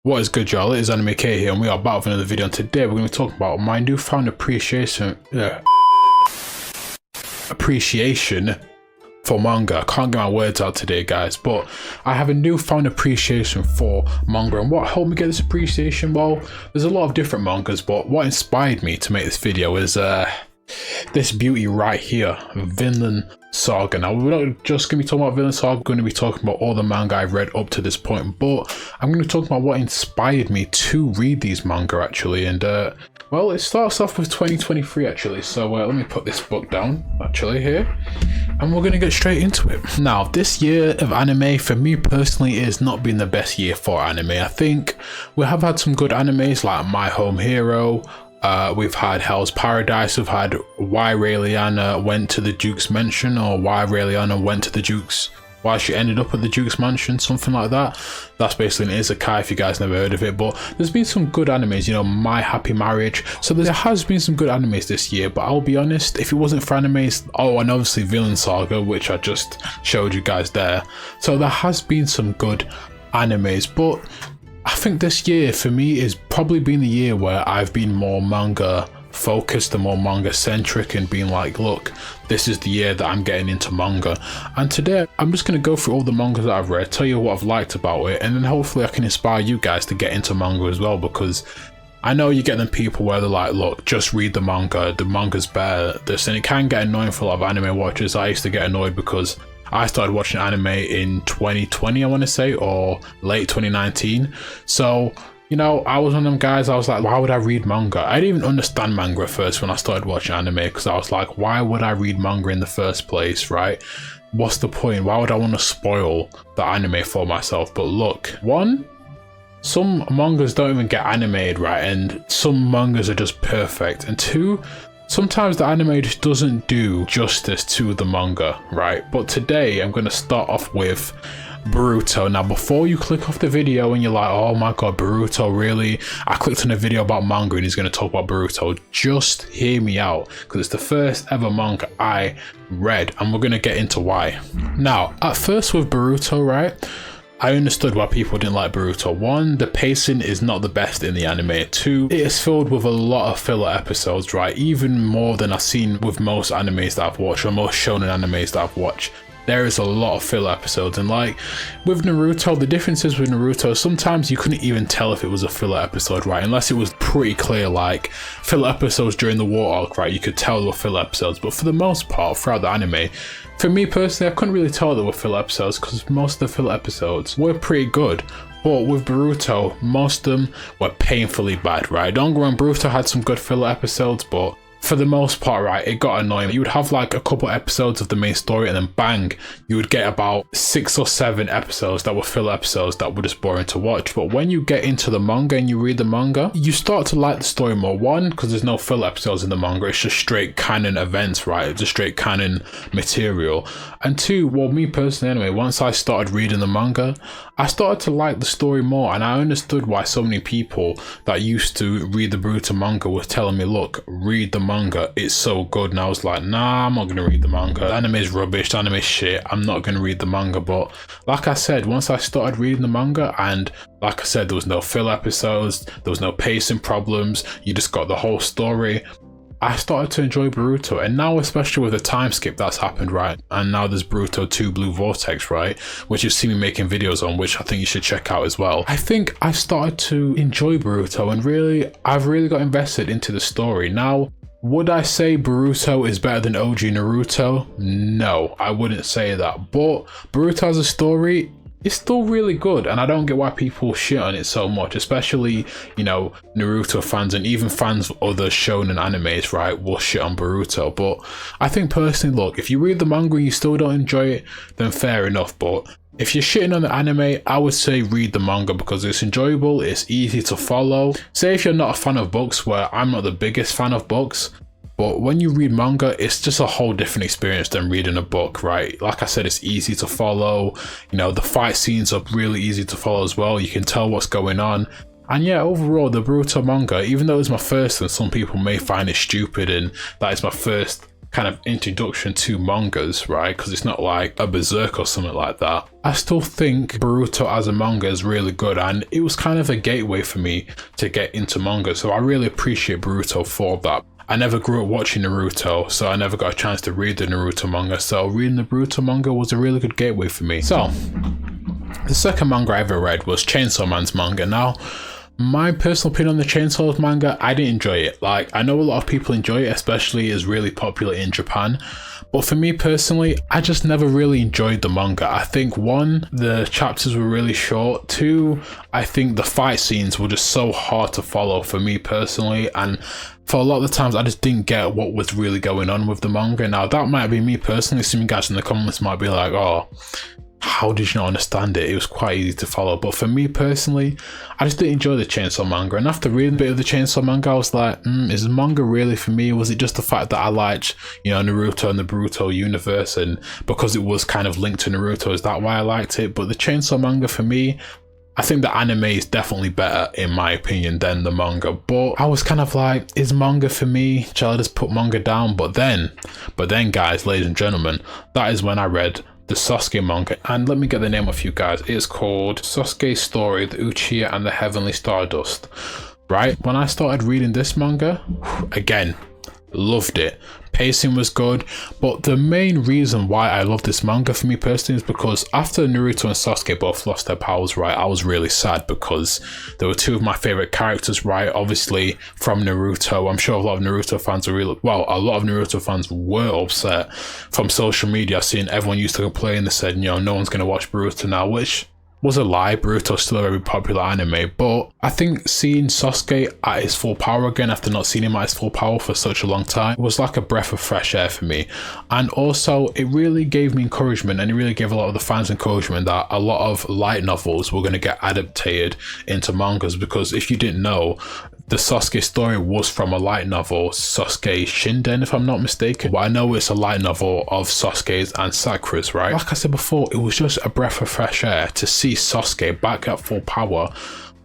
What is good, y'all? It is Anime K here, and we are back with another video. And today we're going to talk about my newfound appreciation for manga. I can't get my words out today, guys, but I have a newfound appreciation for manga. And what helped me get this appreciation? Well, there's a lot of different mangas, but what inspired me to make this video is this beauty right here, Vinland Saga. Now, we're not just going to be talking about Vinland Saga, we're going to be talking about all the manga I've read up to this point, but I'm going to talk about what inspired me to read these manga, actually. And well, it starts off with 2023, actually, so let me put this book down, actually, here, and we're going to get straight into it. Now, this year of anime, for me personally, has not been the best year for anime. I think we have had some good animes like My Home Hero, we've had Hell's Paradise, we've had Why Raeliana Went to the Duke's Mansion, or Why Raeliana Went to the Duke's, why she ended up at the Duke's Mansion, something like that. That's basically an isekai if you guys never heard of it, but there's been some good animes, you know, My Happy Marriage. So there has been some good animes this year, but I'll be honest, if it wasn't for animes, oh, and obviously Vinland Saga, which I just showed you guys there. So there has been some good animes, but I think this year for me is probably been the year where I've been more manga focused and more manga centric, and being like, look, this is the year that I'm getting into manga. And today I'm just going to go through all the mangas that I've read, tell you what I've liked about it, and then hopefully I can inspire you guys to get into manga as well, because I know you get them people where they're like, look, just read the manga's better, this, and it can get annoying for a lot of anime watchers. I used to get annoyed because I started watching anime in 2020, I want to say, or late 2019. So, you know, I was one of them guys, I was like, why would I read manga? I didn't even understand manga at first when I started watching anime, because I was like, why would I read manga in the first place, right? What's the point? Why would I want to spoil the anime for myself? But look, one, some mangas don't even get animated right, and some mangas are just perfect. And two, sometimes the anime just doesn't do justice to the manga, right? But today I'm going to start off with Boruto. Now, before you click off the video and you're like, oh my god, Boruto, really? I clicked on a video about manga and he's going to talk about Boruto. Just hear me out, because it's the first ever manga I read, and we're going to get into why. Now, at first with Boruto, right, I understood why people didn't like Boruto. One, the pacing is not the best in the anime. Two, it is filled with a lot of filler episodes, right? Even more than I've seen with most animes that I've watched, or most shonen animes that I've watched. There is a lot of filler episodes, and like with Naruto, the differences with Naruto, sometimes you couldn't even tell if it was a filler episode, right? Unless it was pretty clear, like filler episodes during the war arc, right? You could tell they were filler episodes, but for the most part, throughout the anime, for me personally, I couldn't really tell they were filler episodes, because most of the filler episodes were pretty good. But with Boruto, most of them were painfully bad, right? Don't get me wrong, Boruto had some good filler episodes, but for the most part, right, it got annoying. You would have like a couple episodes of the main story, and then bang, you would get about 6 or 7 episodes that were filler episodes that were just boring to watch. But when you get into the manga and you read the manga, you start to like the story more. One, because there's no filler episodes in the manga, it's just straight canon events, right? It's just straight canon material. And two, well, me personally anyway, once I started reading the manga, I started to like the story more, and I understood why so many people that used to read the Boruto manga were telling me, look, read the manga, it's so good. And I was like, nah, I'm not gonna read the manga. The anime is rubbish, the anime is shit, I'm not gonna read the manga. But like I said, once I started reading the manga, and like I said, there was no filler episodes, there was no pacing problems, you just got the whole story, I started to enjoy Boruto. And now, especially with the time skip that's happened, right, and now there's Boruto 2 Blue Vortex, right, which you've seen me making videos on, which I think you should check out as well. I think I've started to enjoy Boruto, and really, I've really got invested into the story. Now, would I say Boruto is better than OG Naruto? No, I wouldn't say that. But Boruto as a story, it's still really good, and I don't get why people shit on it so much, especially, you know, Naruto fans, and even fans of other shonen animes, right, will shit on Boruto. But I think personally, look, if you read the manga and you still don't enjoy it, then fair enough. But if you're shitting on the anime, I would say read the manga, because it's enjoyable, it's easy to follow. Say if you're not a fan of books, where I'm not the biggest fan of books, but when you read manga, it's just a whole different experience than reading a book, right? Like I said, it's easy to follow. You know, the fight scenes are really easy to follow as well. You can tell what's going on. And yeah, overall, the Boruto manga, even though it's my first, and some people may find it stupid, and that is my first kind of introduction to mangas, right? Because it's not like a Berserk or something like that. I still think Boruto as a manga is really good, and it was kind of a gateway for me to get into manga. So I really appreciate Boruto for that. I never grew up watching Naruto, so I never got a chance to read the Naruto manga. So reading the Boruto manga was a really good gateway for me. So the second manga I ever read was Chainsaw Man's manga. Now, my personal opinion on the Chainsaw manga, I didn't enjoy it. Like, I know a lot of people enjoy it, especially it's really popular in Japan. But for me personally, I just never really enjoyed the manga. I think one, the chapters were really short. Two, I think the fight scenes were just so hard to follow for me personally. And for a lot of the times, I just didn't get what was really going on with the manga. Now, that might be me personally. Some of you guys in the comments might be like, oh, how did you not understand it? It was quite easy to follow. But for me personally, I just didn't enjoy the Chainsaw manga. And after reading a bit of the Chainsaw manga, I was like, is the manga really for me? Was it just the fact that I liked, you know, Naruto and the Boruto universe, and because it was kind of linked to Naruto, is that why I liked it? But the Chainsaw manga for me, I think the anime is definitely better in my opinion than the manga. But I was kind of like, is manga for me? Shall I just put manga down? But then guys, ladies and gentlemen, that is when I read the Sasuke manga, and let me get the name of you guys. It's called Sasuke's Story, the Uchiha and the Heavenly Stardust. Right, when I started reading this manga, again, loved it. Pacing was good, but the main reason why I love this manga for me personally is because after Naruto and Sasuke both lost their powers, right, I was really sad because they were two of my favorite characters, right? Obviously from Naruto, I'm sure a lot of Naruto fans are really, well, a lot of Naruto fans were upset from social media, seeing everyone used to complain. They said, you know, no one's going to watch Boruto now, which was a lie. Boruto's still a very popular anime, but I think seeing Sasuke at his full power again after not seeing him at his full power for such a long time was like a breath of fresh air for me. And also it really gave me encouragement, and it really gave a lot of the fans encouragement that a lot of light novels were going to get adapted into mangas, because if you didn't know, the Sasuke story was from a light novel, Sasuke Shinden, if I'm not mistaken. But I know it's a light novel of Sasuke's and Sakura's, right? Like I said before, it was just a breath of fresh air to see Sasuke back at full power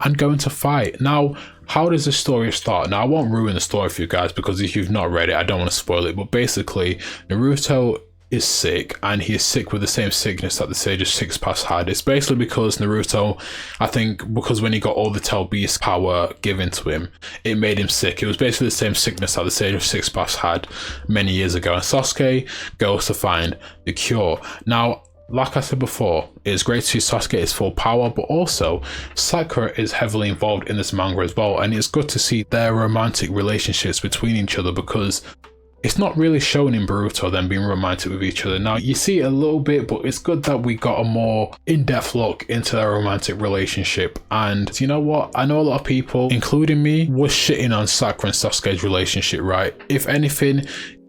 and going to fight. Now, how does the story start? Now, I won't ruin the story for you guys, because if you've not read it, I don't want to spoil it. But basically, Naruto is sick, and he is sick with the same sickness that the Sage of Six Paths had. It's basically because Naruto, I think because when he got all the Tell Beast power given to him, it made him sick. It was basically the same sickness that the Sage of Six Paths had many years ago, and Sasuke goes to find the cure. Now, like I said before, it's great to see Sasuke is full power, but also Sakura is heavily involved in this manga as well, and it's good to see their romantic relationships between each other, because it's not really shown in Boruto them being romantic with each other. Now, you see it a little bit, but it's good that we got a more in-depth look into their romantic relationship. And you know what? I know a lot of people, including me, was shitting on Sakura and Sasuke's relationship, right? If anything,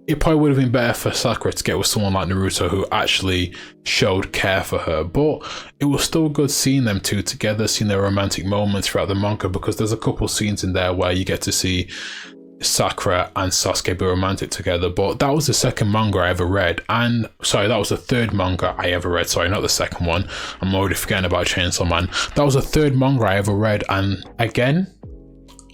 it probably would have been better for Sakura to get with someone like Naruto who actually showed care for her. But it was still good seeing them two together, seeing their romantic moments throughout the manga, because there's a couple scenes in there where you get to see Sakura and Sasuke be romantic together. But that was the second manga I ever read, and sorry, that was the third manga I ever read. Sorry, not the second one. I'm already forgetting about Chainsaw Man. That was the third manga I ever read, and again,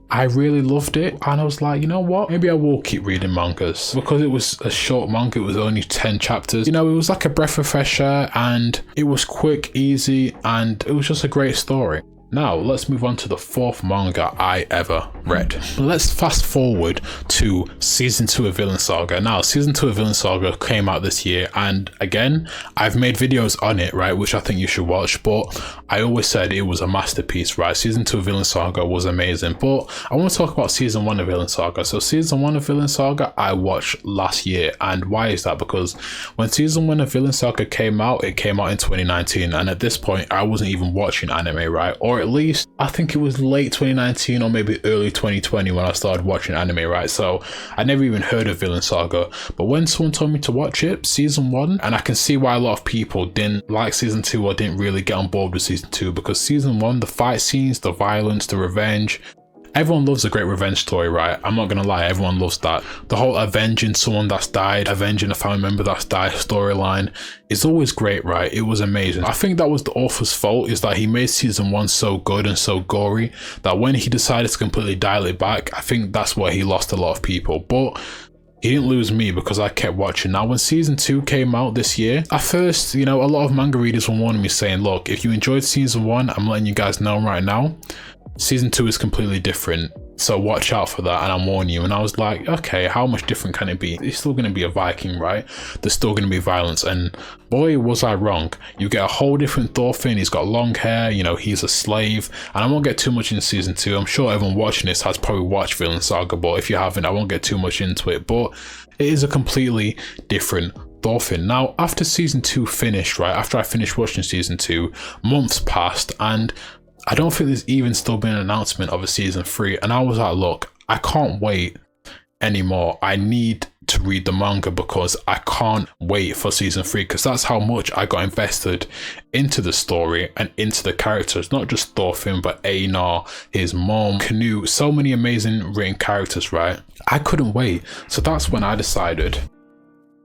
I really loved it. And I was like, you know what? Maybe I will keep reading mangas, because it was a short manga. It was only 10 chapters. You know, it was like a breath of fresh air, and it was quick, easy, and it was just a great story. Now, let's move on to the fourth manga I ever read. Let's fast forward to season 2 of Villain Saga. Now, season 2 of Villain Saga came out this year, and again, I've made videos on it, right, which I think you should watch, but I always said it was a masterpiece, right? Season 2 of Villain Saga was amazing, but I want to talk about season 1 of Villain Saga. So season 1 of Villain Saga I watched last year, and why is that? Because when season 1 of Villain Saga came out, it came out in 2019, and at this point, I wasn't even watching anime, right? Or at least I think it was late 2019 or maybe early 2020 when I started watching anime, right? So I never even heard of Villain Saga, but when someone told me to watch it, season 1, and I can see why a lot of people didn't like season 2 or didn't really get on board with season 2, because season 1, the fight scenes, the violence, the revenge, everyone loves a great revenge story, right? I'm not gonna lie, everyone loves that. The whole avenging someone that's died, avenging a family member that's died storyline is always great, right? It was amazing. I think that was the author's fault, is that he made season 1 so good and so gory that when he decided to completely dial it back, I think that's where he lost a lot of people. But he didn't lose me because I kept watching. Now, when season 2 came out this year, at first, you know, a lot of manga readers were warning me saying, look, if you enjoyed season 1, I'm letting you guys know right now, season 2 is completely different. So watch out for that, and I'm warning you. And I was like, okay, how much different can it be? It's still going to be a Viking, right? There's still going to be violence. And boy, was I wrong. You get a whole different Thorfinn. He's got long hair, you know, he's a slave. And I won't get too much in season 2. I'm sure everyone watching this has probably watched Vinland Saga, but if you haven't, I won't get too much into it. But it is a completely different Thorfinn. Now, after season 2 finished, right, after I finished watching season 2, months passed, and I don't think there's even still been an announcement of a season 3. And I was like, look, I can't wait anymore. I need to read the manga because I can't wait for season 3, because that's how much I got invested into the story and into the characters. Not just Thorfinn, but Einar, his mom, Canute, so many amazing written characters, right? I couldn't wait. So that's when I decided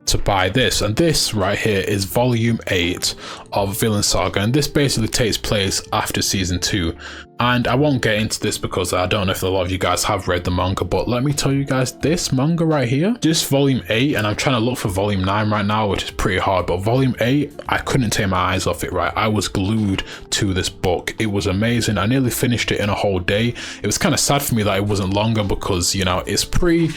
to buy this, and this right here is volume 8 of Vinland Saga, and this basically takes place after season 2. And I won't get into this because I don't know if a lot of you guys have read the manga, but let me tell you guys, this manga right here, this volume 8, and I'm trying to look for volume 9 right now, which is pretty hard, but volume 8, I couldn't take my eyes off it, right? I was glued to this book. It was amazing. I nearly finished it in a whole day. It was kind of sad for me that it wasn't longer because, you know, it's pretty,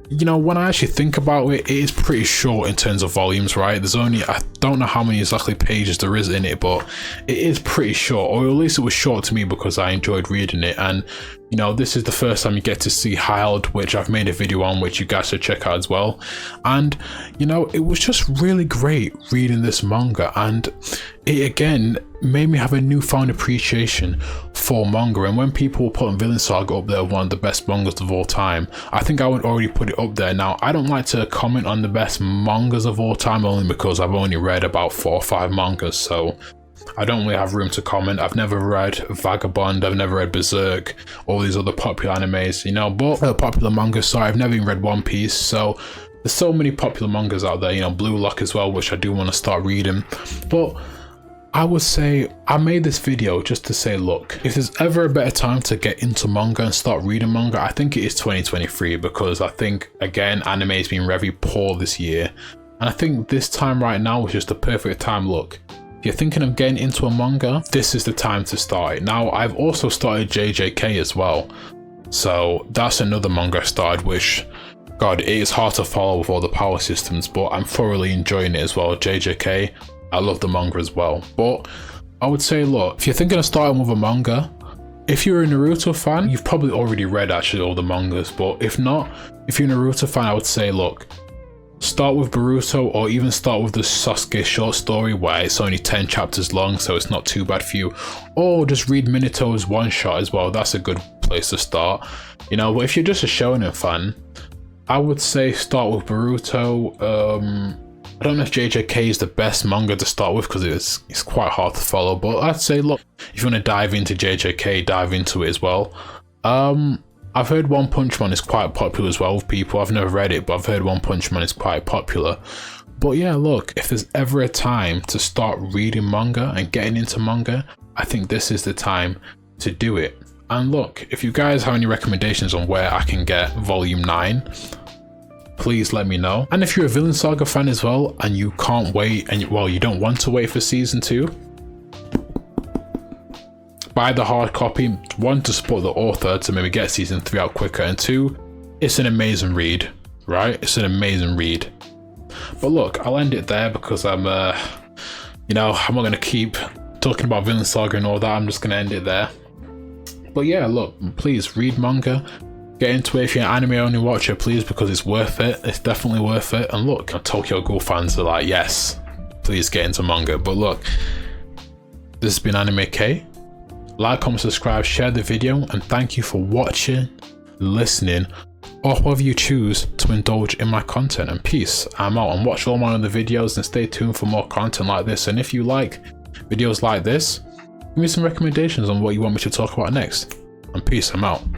you know, when I actually think about it, it is pretty short in terms of volumes, right? There's only, I don't know how many exactly pages there is in it, but it is pretty short, or at least it was short to me because I enjoyed reading it. And, you know, this is the first time you get to see Hild, which I've made a video on, which you guys should check out as well. And, you know, it was just really great reading this manga, and it again made me have a newfound appreciation for manga. And when people were putting Vinland Saga up there, one of the best mangas of all time, I think I would already put it up there. Now, I don't like to comment on the best mangas of all time, only because I've only read about 4 or 5 mangas, so I don't really have room to comment. I've never read Vagabond, I've never read Berserk, all these other popular animes, you know, but popular mangas, sorry, I've never even read One Piece. So there's so many popular mangas out there, you know, Blue Lock as well, which I do want to start reading. But I would say I made this video just to say, look, if there's ever a better time to get into manga and start reading manga, I think it is 2023, because I think, again, anime has been very poor this year. And I think this time right now is just the perfect time. Look, if you're thinking of getting into a manga, this is the time to start it. Now, I've also started JJK as well. So that's another manga I started, which, God, it is hard to follow with all the power systems, but I'm thoroughly enjoying it as well. JJK, I love the manga as well. But I would say, look, if you're thinking of starting with a manga, if you're a Naruto fan, you've probably already read actually all the mangas, but if not, if you're a Naruto fan, I would say, look, start with Boruto, or even start with the Sasuke short story where it's only 10 chapters long, so it's not too bad for you. Or just read Minato's one shot as well. That's a good place to start, you know. But if you're just a shonen fan, I would say start with Boruto. I don't know if JJK is the best manga to start with because it's quite hard to follow, but I'd say, look, if you want to dive into JJK, dive into it as well. I've heard One Punch Man is quite popular as well with people. I've never read it, but I've heard One Punch Man is quite popular. But yeah, look, if there's ever a time to start reading manga and getting into manga, I think this is the time to do it. And look, if you guys have any recommendations on where I can get volume 9, please let me know. And if you're a Vinland Saga fan as well and you can't wait, and well, you don't want to wait for season 2, buy the hard copy. 1, to support the author to maybe get season 3 out quicker, and 2, it's an amazing read, right? It's an amazing read. But look, I'll end it there because I'm you know, I'm not going to keep talking about Vinland Saga and all that. I'm just going to end it there. But yeah, look, please read manga. Get into it. If you're an anime only watcher, please, because it's worth it. It's definitely worth it. And look, Tokyo Ghoul fans are like, yes, please get into manga. But look, this has been Anime K. Like, comment, subscribe, share the video, and thank you for watching, listening, or however you choose to indulge in my content. And peace. I'm out, and watch all my other videos and stay tuned for more content like this. And if you like videos like this, give me some recommendations on what you want me to talk about next. And peace. I'm out.